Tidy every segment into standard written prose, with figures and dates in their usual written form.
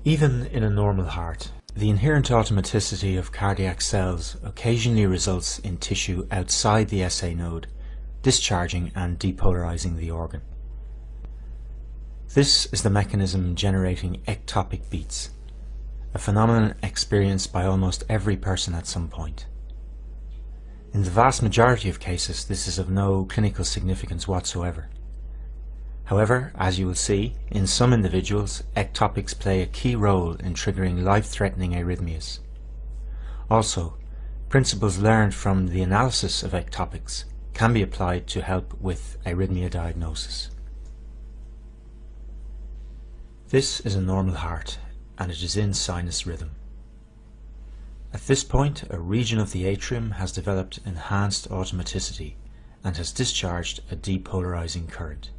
Even in a normal heart, the inherent automaticity of cardiac cells occasionally results in tissue outside the SA node discharging and depolarizing the organ. This is the mechanism generating ectopic beats, a phenomenon experienced by almost every person at some point. In the vast majority of cases, this is of no clinical significance whatsoever. However, as you will see, in some individuals, ectopics play a key role in triggering life-threatening arrhythmias. Also, principles learned from the analysis of ectopics can be applied to help with arrhythmia diagnosis. This is a normal heart, and it is in sinus rhythm. At this point, a region of the atrium has developed enhanced automaticity and has discharged a depolarizing current.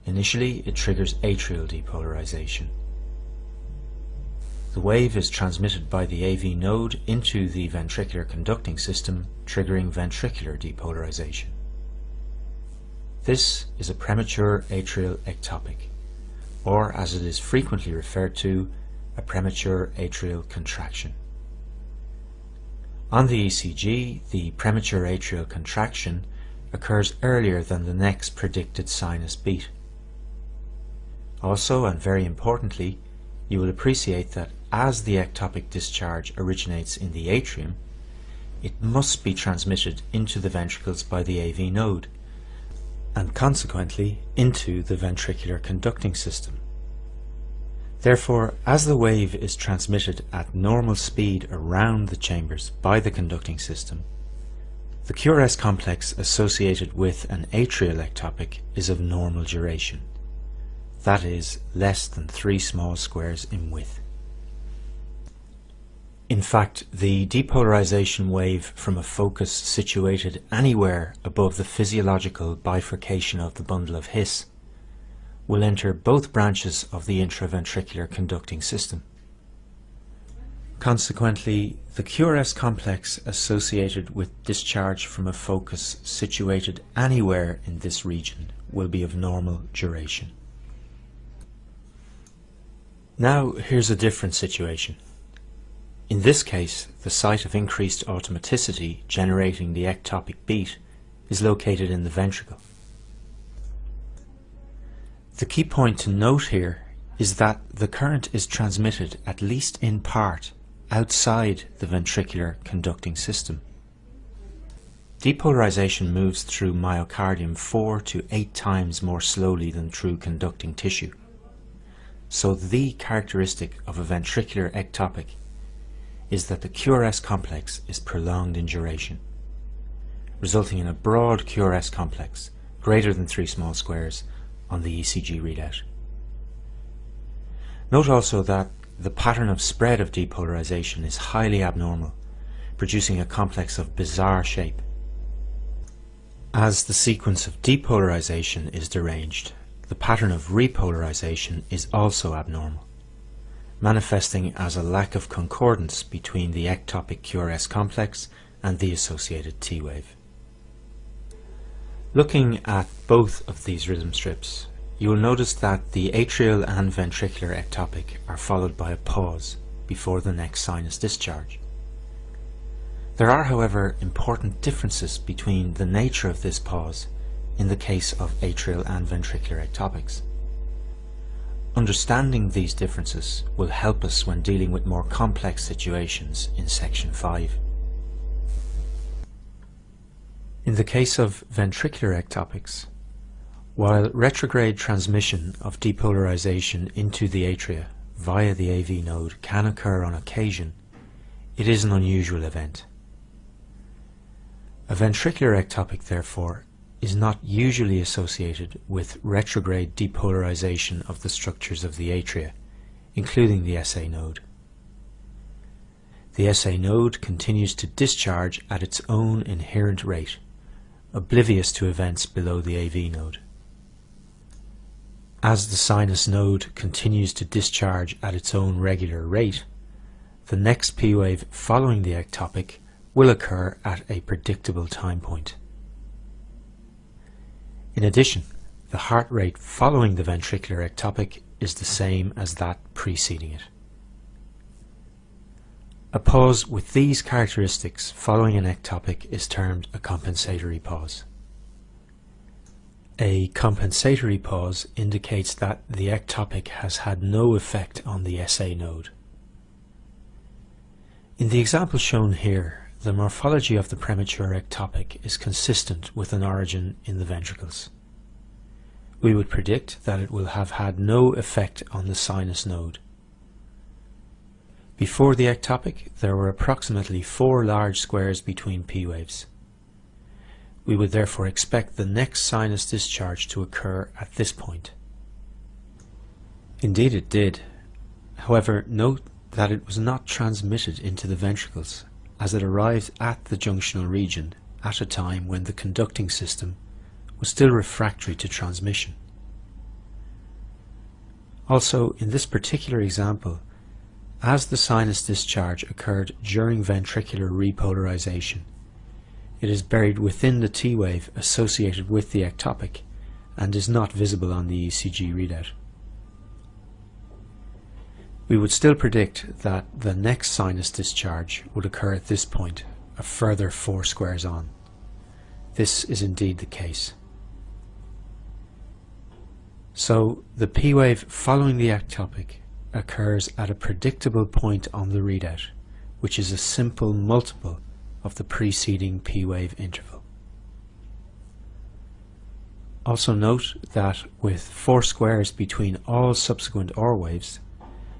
Initially, it triggers atrial depolarization. The wave is transmitted by the AV node into the ventricular conducting system, triggering ventricular depolarization. This is a premature atrial ectopic, or as it is frequently referred to, a premature atrial contraction. On the ECG, the premature atrial contraction occurs earlier than the next predicted sinus beat. Also, and very importantly, you will appreciate that as the ectopic discharge originates in the atrium, it must be transmitted into the ventricles by the AV node, and consequently into the ventricular conducting system. Therefore, as the wave is transmitted at normal speed around the chambers by the conducting system, the QRS complex associated with an atrial ectopic is of normal duration, that is, less than 3 small squares in width. In fact, the depolarization wave from a focus situated anywhere above the physiological bifurcation of the bundle of His will enter both branches of the intraventricular conducting system. Consequently, the QRS complex associated with discharge from a focus situated anywhere in this region will be of normal duration. Now here's a different situation. In this case, the site of increased automaticity generating the ectopic beat is located in the ventricle. The key point to note here is that the current is transmitted, at least in part, outside the ventricular conducting system. Depolarization moves through myocardium 4 to 8 times more slowly than through conducting tissue. So the characteristic of a ventricular ectopic is that the QRS complex is prolonged in duration, resulting in a broad QRS complex greater than 3 small squares on the ECG readout. Note also that the pattern of spread of depolarization is highly abnormal, producing a complex of bizarre shape. As the sequence of depolarization is deranged, the pattern of repolarization is also abnormal, manifesting as a lack of concordance between the ectopic QRS complex and the associated T wave. Looking at both of these rhythm strips, you will notice that the atrial and ventricular ectopic are followed by a pause before the next sinus discharge. There are, however, important differences between the nature of this pause in the case of atrial and ventricular ectopics. Understanding these differences will help us when dealing with more complex situations in Section 5. In the case of ventricular ectopics, while retrograde transmission of depolarization into the atria via the AV node can occur on occasion, it is an unusual event. A ventricular ectopic, therefore, is not usually associated with retrograde depolarization of the structures of the atria, including the SA node. The SA node continues to discharge at its own inherent rate, oblivious to events below the AV node. As the sinus node continues to discharge at its own regular rate, the next P wave following the ectopic will occur at a predictable time point. In addition, the heart rate following the ventricular ectopic is the same as that preceding it. A pause with these characteristics following an ectopic is termed a compensatory pause. A compensatory pause indicates that the ectopic has had no effect on the SA node. In the example shown here, the morphology of the premature ectopic is consistent with an origin in the ventricles. We would predict that it will have had no effect on the sinus node. Before the ectopic, there were approximately 4 large squares between P waves. We would therefore expect the next sinus discharge to occur at this point. Indeed it did. However, note that it was not transmitted into the ventricles, as it arrived at the junctional region at a time when the conducting system was still refractory to transmission. Also, in this particular example, as the sinus discharge occurred during ventricular repolarization, it is buried within the T wave associated with the ectopic and is not visible on the ECG readout. We would still predict that the next sinus discharge would occur at this point, a further 4 squares on. This is indeed the case. So the P wave following the ectopic occurs at a predictable point on the readout, which is a simple multiple of the preceding P wave interval. Also note that with 4 squares between all subsequent R waves,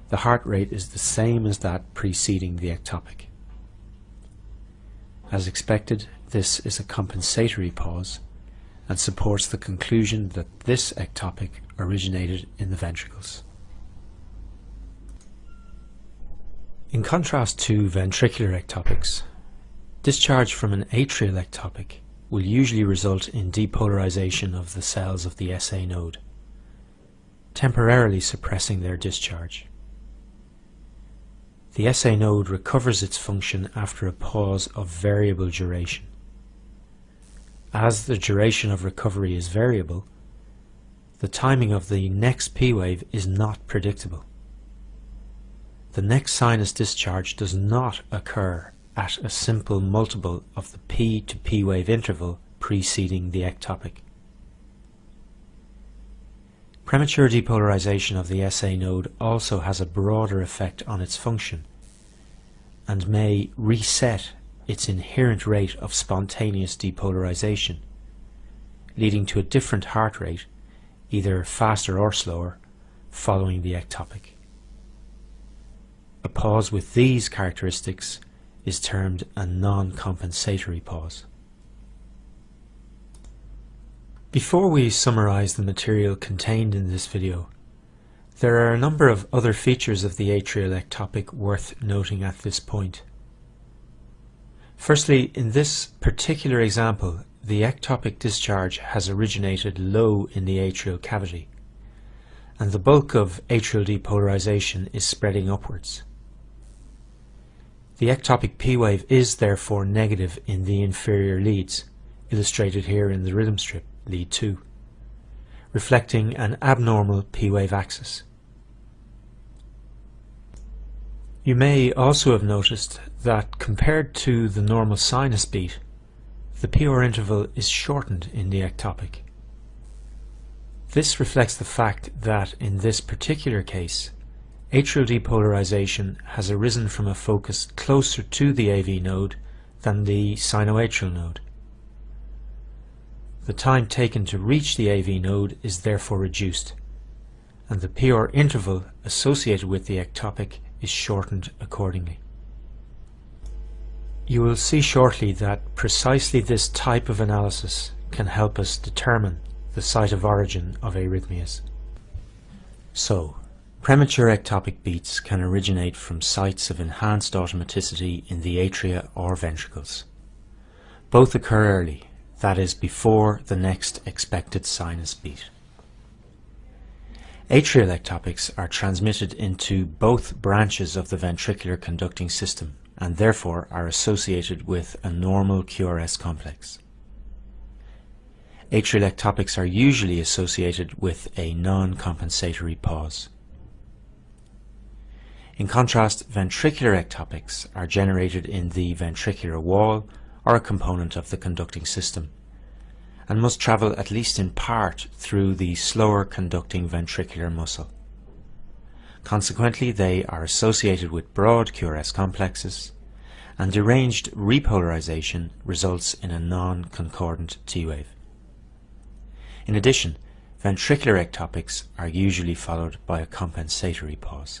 the heart rate is the same as that preceding the ectopic. As expected, this is a compensatory pause and supports the conclusion that this ectopic originated in the ventricles. In contrast to ventricular ectopics, discharge from an atrial ectopic will usually result in depolarization of the cells of the SA node, temporarily suppressing their discharge. The SA node recovers its function after a pause of variable duration. As the duration of recovery is variable, the timing of the next P wave is not predictable. The next sinus discharge does not occur at a simple multiple of the P to P wave interval preceding the ectopic. Premature depolarization of the SA node also has a broader effect on its function and may reset its inherent rate of spontaneous depolarization, leading to a different heart rate, either faster or slower, following the ectopic. A pause with these characteristics is termed a non-compensatory pause. Before we summarize the material contained in this video, there are a number of other features of the atrial ectopic worth noting at this point. Firstly, in this particular example, the ectopic discharge has originated low in the atrial cavity, and the bulk of atrial depolarization is spreading upwards. The ectopic P wave is therefore negative in the inferior leads, illustrated here in the rhythm strip, lead 2, reflecting an abnormal P wave axis. You may also have noticed that compared to the normal sinus beat, the PR interval is shortened in the ectopic. This reflects the fact that in this particular case, atrial depolarization has arisen from a focus closer to the AV node than the sinoatrial node. The time taken to reach the AV node is therefore reduced, and the PR interval associated with the ectopic is shortened accordingly. You will see shortly that precisely this type of analysis can help us determine the site of origin of arrhythmias. So, premature ectopic beats can originate from sites of enhanced automaticity in the atria or ventricles. Both occur early, that is, before the next expected sinus beat. Atrial ectopics are transmitted into both branches of the ventricular conducting system and therefore are associated with a normal QRS complex. Atrial ectopics are usually associated with a non-compensatory pause. In contrast, ventricular ectopics are generated in the ventricular wall or a component of the conducting system, and must travel at least in part through the slower conducting ventricular muscle. Consequently, they are associated with broad QRS complexes, and deranged repolarization results in a non-concordant T-wave. In addition, ventricular ectopics are usually followed by a compensatory pause.